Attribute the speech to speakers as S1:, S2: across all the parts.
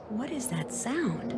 S1: What is that sound?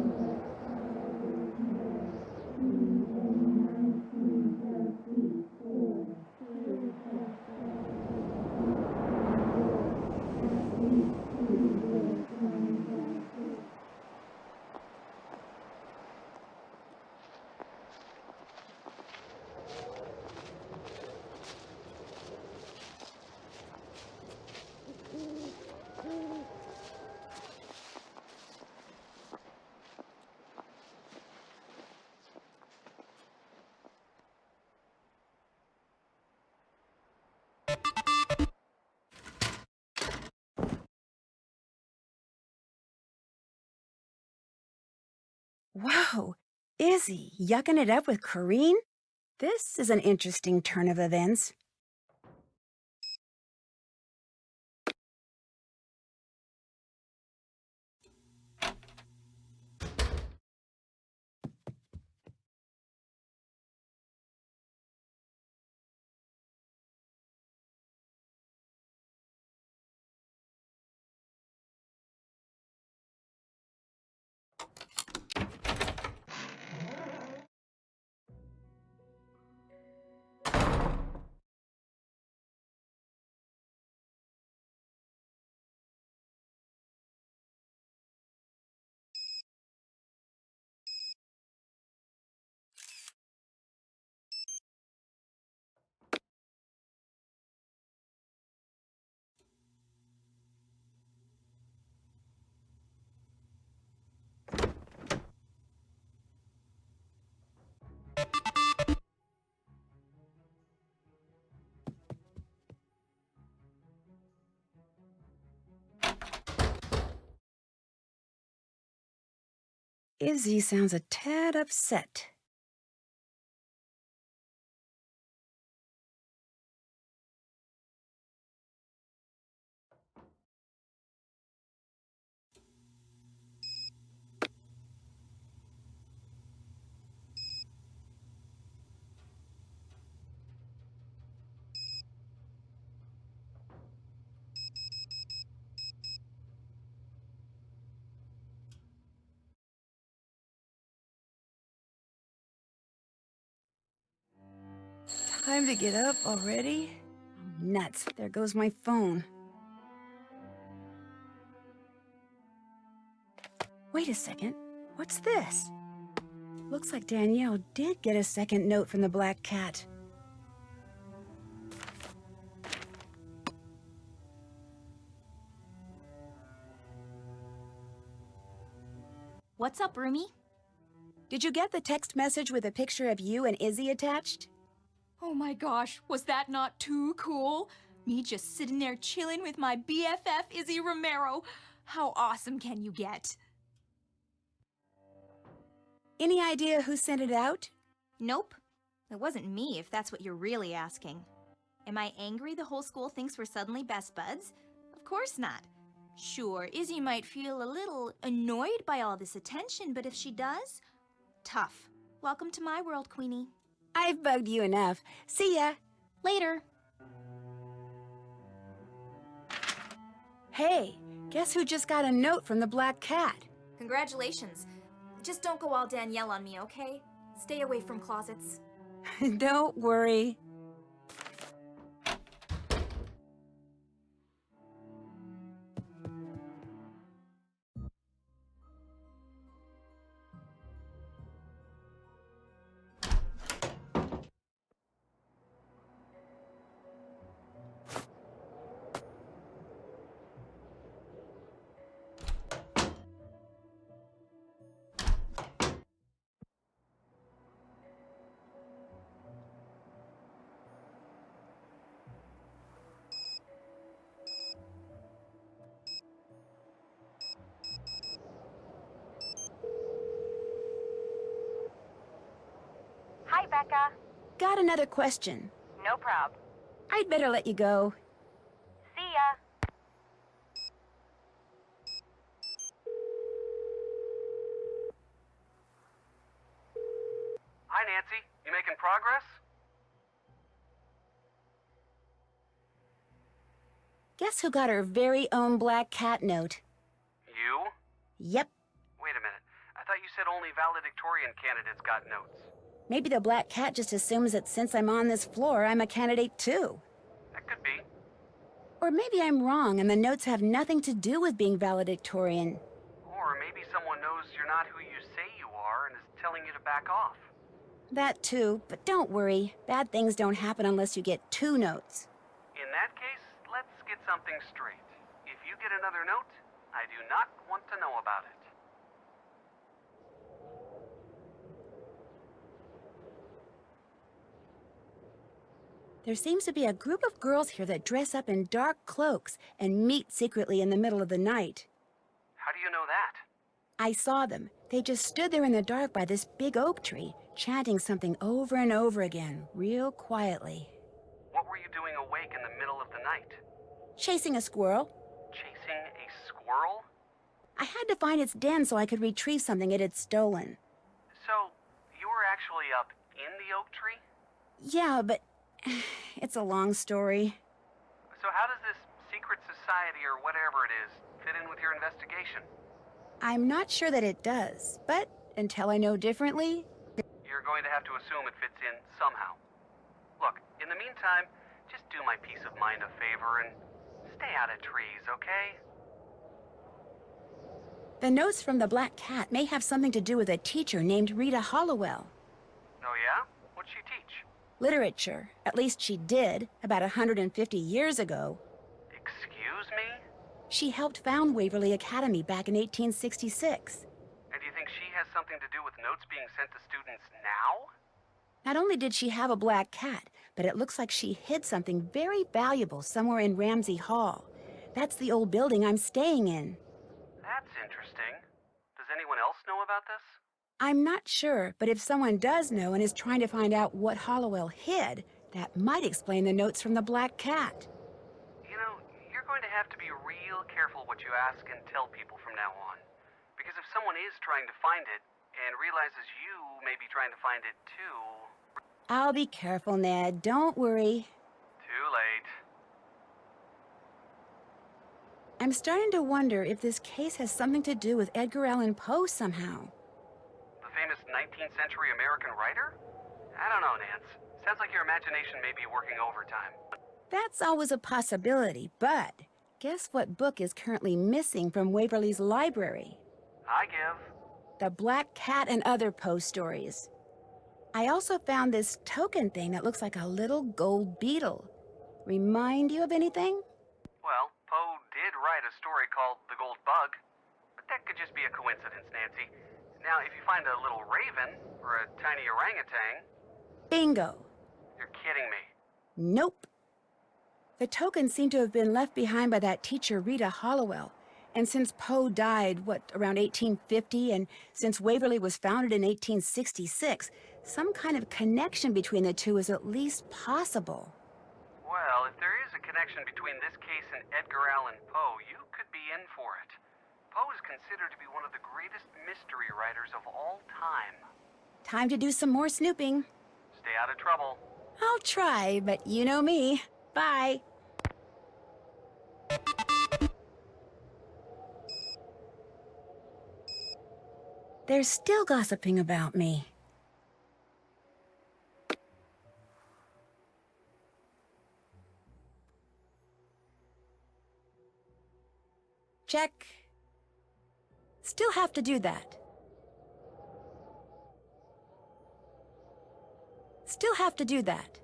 S1: Whoa! Izzy, yucking it up with Corrine? This is an interesting turn of events. Izzy sounds a tad upset. Time to get up already? Nuts, there goes my phone. Wait a second, what's this? Looks like Danielle did get a second note from the black cat.
S2: What's up, Rumi?
S1: Did you get the text message with a picture of you and Izzy attached?
S2: Oh my gosh, was that not too cool? Me just sitting there chilling with my BFF, Izzy Romero. How awesome can you get?
S1: Any idea who sent it out?
S2: Nope. It wasn't me, if that's what you're really asking. Am I angry the whole school thinks we're suddenly best buds? Of course not. Sure, Izzy might feel a little annoyed by all this attention, but if she does, tough. Welcome to my world, Queenie.
S1: I've bugged you enough. See ya.
S2: Later.
S1: Hey, guess who just got a note from the black cat?
S2: Congratulations. Just don't go all Danielle on me, okay? Stay away from closets.
S1: Don't worry.
S3: Hi, Becca.
S1: Got another question.
S3: No prob.
S1: I'd better let you go.
S3: See ya.
S4: Nancy. You making progress?
S1: Guess who got her very own black cat note?
S4: You?
S1: Yep.
S4: Wait a minute. I thought you said only valedictorian candidates got notes.
S1: Maybe the black cat just assumes that since I'm on this floor, I'm a candidate too.
S4: That could be.
S1: Or maybe I'm wrong and the notes have nothing to do with being valedictorian.
S4: Or maybe someone knows you're not who you say you are and is telling you to back off.
S1: That too, but don't worry. Bad things don't happen unless you get 2 notes.
S4: In that case, let's get something straight. If you get another note, I do not want to know about it.
S1: There seems to be a group of girls here that dress up in dark cloaks and meet secretly in the middle of the night.
S4: How do you know that?
S1: I saw them. They just stood there in the dark by this big oak tree, chanting something over and over again, real quietly.
S4: What were you doing awake in the middle of the night?
S1: Chasing a squirrel.
S4: Chasing a squirrel?
S1: I had to find its den so I could retrieve something it had stolen.
S4: So, you were actually up in the oak tree?
S1: Yeah, but it's a long story.
S4: So how does this secret society or whatever it is fit in with your investigation?
S1: I'm not sure that it does, but until I know differently...
S4: You're going to have to assume it fits in somehow. Look, in the meantime, just do my peace of mind a favor and stay out of trees, okay?
S1: The notes from the Black Cat may have something to do with a teacher named Rita Hollowell.
S4: Oh yeah? What'd she teach?
S1: Literature. At least she did, about 150 years ago.
S4: Excuse me?
S1: She helped found Waverly Academy back in 1866.
S4: And do you think she has something to do with notes being sent to students now?
S1: Not only did she have a black cat, but it looks like she hid something very valuable somewhere in Ramsey Hall. That's the old building I'm staying in.
S4: That's interesting. Does anyone else know about this?
S1: I'm not sure, but if someone does know and is trying to find out what Hollowell hid, that might explain the notes from the Black Cat.
S4: You know, you're going to have to be real careful what you ask and tell people from now on. Because if someone is trying to find it and realizes you may be trying to find it too...
S1: I'll be careful, Ned. Don't worry.
S4: Too late.
S1: I'm starting to wonder if this case has something to do with Edgar Allan Poe somehow.
S4: The famous 19th century American writer? I don't know, Nance. Sounds like your imagination may be working overtime.
S1: That's always a possibility, but guess what book is currently missing from Waverly's library?
S4: I give.
S1: The Black Cat and Other Poe stories. I also found this token thing that looks like a little gold beetle. Remind you of anything?
S4: Well, Poe did write a story called The Gold Bug, but that could just be a coincidence, Nancy. Now, if you find a little raven or a tiny orangutan...
S1: Bingo.
S4: You're kidding me.
S1: Nope. The tokens seem to have been left behind by that teacher, Rita Hollowell. And since Poe died, around 1850, and since Waverly was founded in 1866, some kind of connection between the two is at least possible.
S4: Well, if there is a connection between this case and Edgar Allan Poe, you could be in for it. Poe is considered to be one of the greatest mystery writers of all time.
S1: Time to do some more snooping.
S4: Stay out of trouble.
S1: I'll try, but you know me. Bye. They're still gossiping about me. Check. Still have to do that. Still have to do that.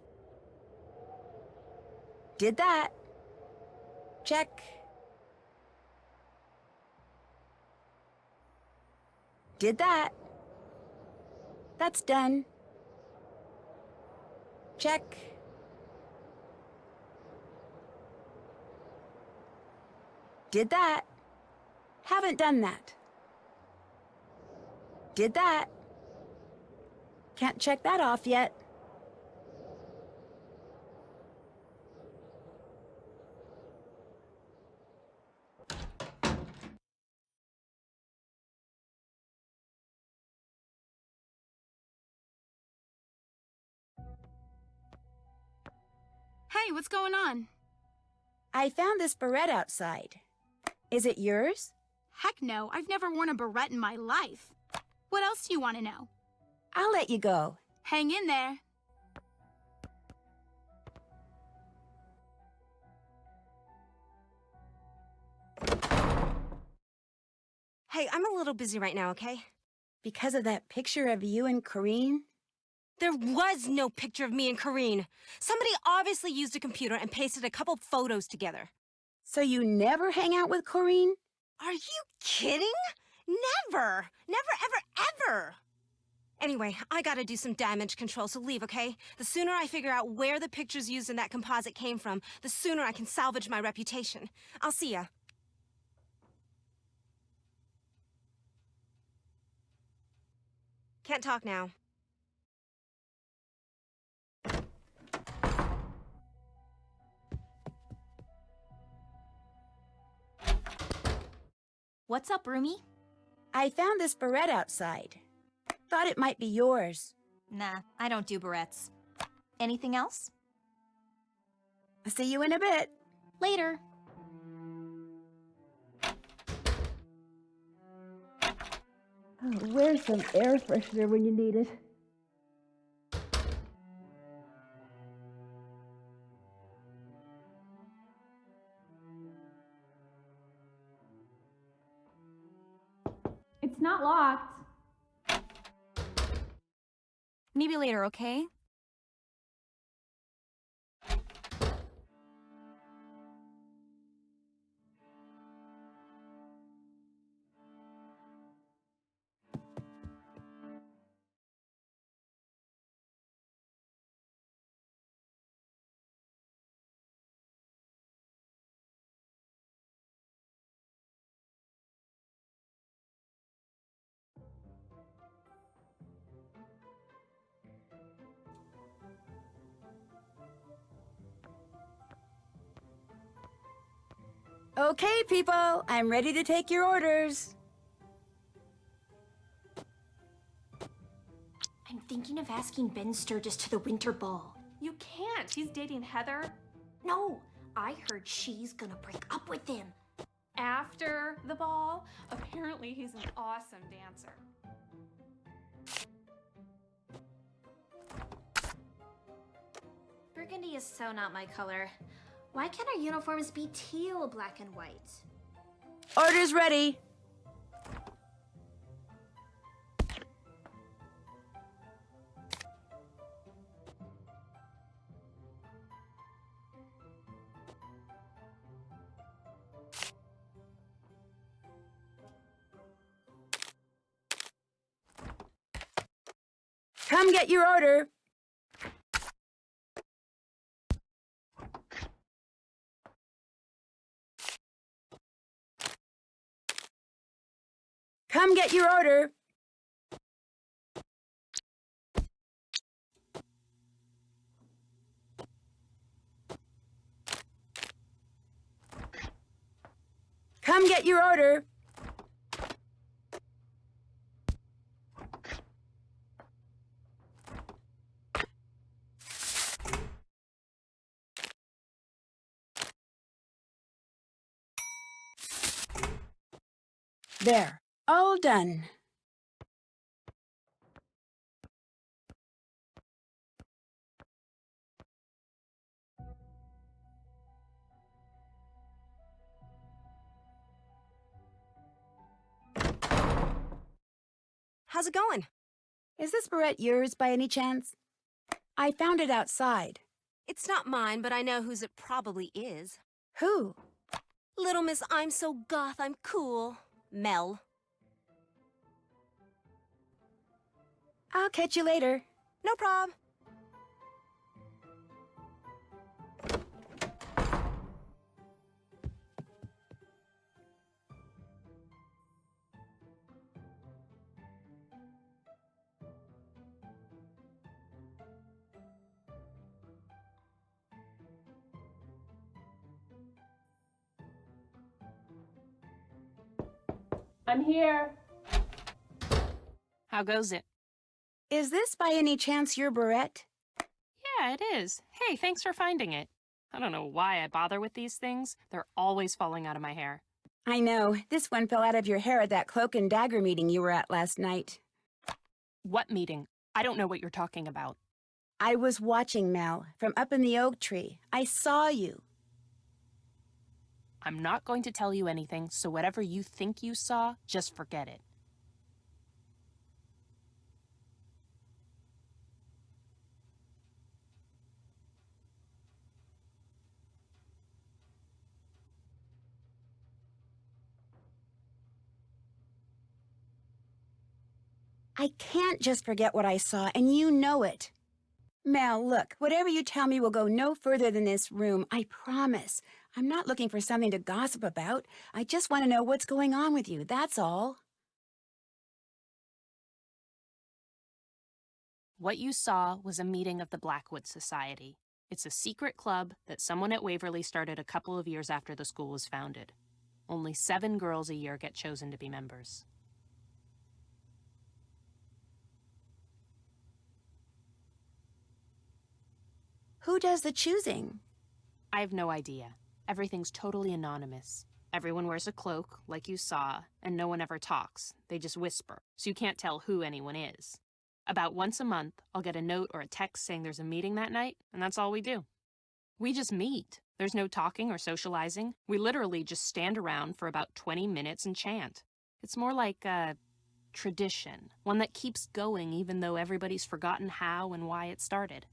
S1: Did that. Check. Did that. That's done. Check. Did that. Haven't done that. Did that. Can't check that off yet.
S5: Hey, what's going on?
S1: I found this beret outside. Is it yours?
S5: Heck no, I've never worn a beret in my life. What else do you want to know?
S1: I'll let you go.
S5: Hang in there.
S6: Hey, I'm a little busy right now, okay?
S1: Because of that picture of you and Corrine?
S6: There was no picture of me and Corrine. Somebody obviously used a computer and pasted a couple photos together.
S1: So you never hang out with Corrine?
S6: Are you kidding? Never! Never, ever, ever! Anyway, I gotta do some damage control, so leave, okay? The sooner I figure out where the pictures used in that composite came from, the sooner I can salvage my reputation. I'll see ya. Can't talk now.
S2: What's up, roomie?
S1: I found this beret outside. Thought it might be yours.
S2: Nah, I don't do barrettes. Anything else?
S1: I'll see you in a bit.
S2: Later.
S1: Oh, where's some air freshener when you need it?
S7: It's not locked.
S2: Maybe later, okay?
S1: Okay, people, I'm ready to take your orders.
S2: I'm thinking of asking Ben Sturgis to the winter ball.
S7: You can't. He's dating Heather.
S2: No, I heard she's gonna break up with him.
S7: After the ball, apparently he's an awesome dancer.
S2: Burgundy is so not my color. Why can't our uniforms be teal, black, and white?
S1: Orders ready. Come get your order. Come get your order. Come get your order. There, all done.
S6: How's it going?
S1: Is this beret yours by any chance? I found it outside.
S6: It's not mine, but I know whose it probably is.
S1: Who?
S6: Little Miss I'm So Goth, I'm Cool, Mel.
S1: I'll catch you later.
S6: No prob.
S7: I'm here.
S8: How goes it?
S1: Is this by any chance your beret?
S8: Yeah, it is. Hey, thanks for finding it. I don't know why I bother with these things. They're always falling out of my hair.
S1: I know. This one fell out of your hair at that cloak and dagger meeting you were at last night.
S8: What meeting? I don't know what you're talking about.
S1: I was watching, Mel, from up in the oak tree. I saw you.
S8: I'm not going to tell you anything, so whatever you think you saw, just forget it.
S1: I can't just forget what I saw, and you know it. Mel, look, whatever you tell me will go no further than this room, I promise. I'm not looking for something to gossip about. I just want to know what's going on with you, that's all.
S8: What you saw was a meeting of the Blackwood Society. It's a secret club that someone at Waverly started a couple of years after the school was founded. Only 7 girls a year get chosen to be members.
S1: Who does the choosing?
S8: I have no idea. Everything's totally anonymous. Everyone wears a cloak, like you saw, and no one ever talks. They just whisper, so you can't tell who anyone is. About once a month, I'll get a note or a text saying there's a meeting that night, and that's all we do. We just meet. There's no talking or socializing. We literally just stand around for about 20 minutes and chant. It's more like a tradition, one that keeps going even though everybody's forgotten how and why it started.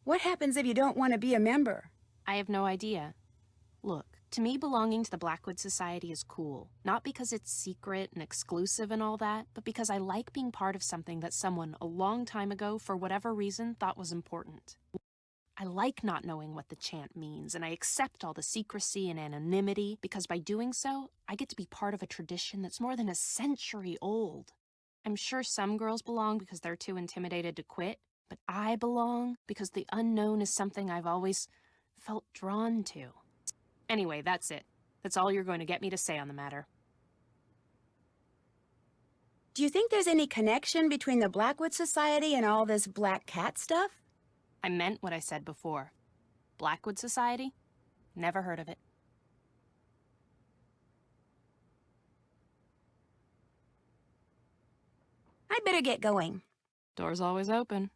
S1: What happens if you don't want to be a member?
S8: I have no idea. Look, to me, belonging to the Blackwood Society is cool. Not because it's secret and exclusive and all that, but because I like being part of something that someone a long time ago, for whatever reason, thought was important. I like not knowing what the chant means, and I accept all the secrecy and anonymity, because by doing so, I get to be part of a tradition that's more than a century old. I'm sure some girls belong because they're too intimidated to quit, but I belong because the unknown is something I've always felt drawn to. Anyway, that's it. That's all you're going to get me to say on the matter.
S1: Do you think there's any connection between the Blackwood Society and all this black cat stuff?
S8: I meant what I said before. Blackwood Society? Never heard of it.
S1: I'd better get going.
S8: Door's always open.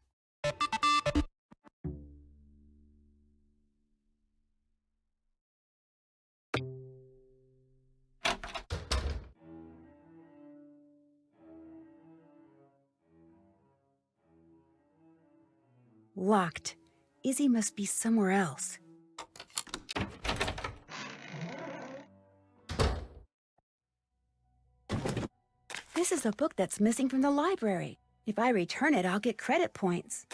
S1: Locked. Izzy must be somewhere else. This is a book that's missing from the library. If I return it, I'll get credit points.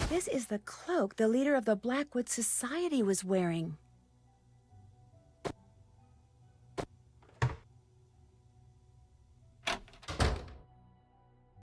S1: This is the cloak the leader of the Blackwood Society was wearing.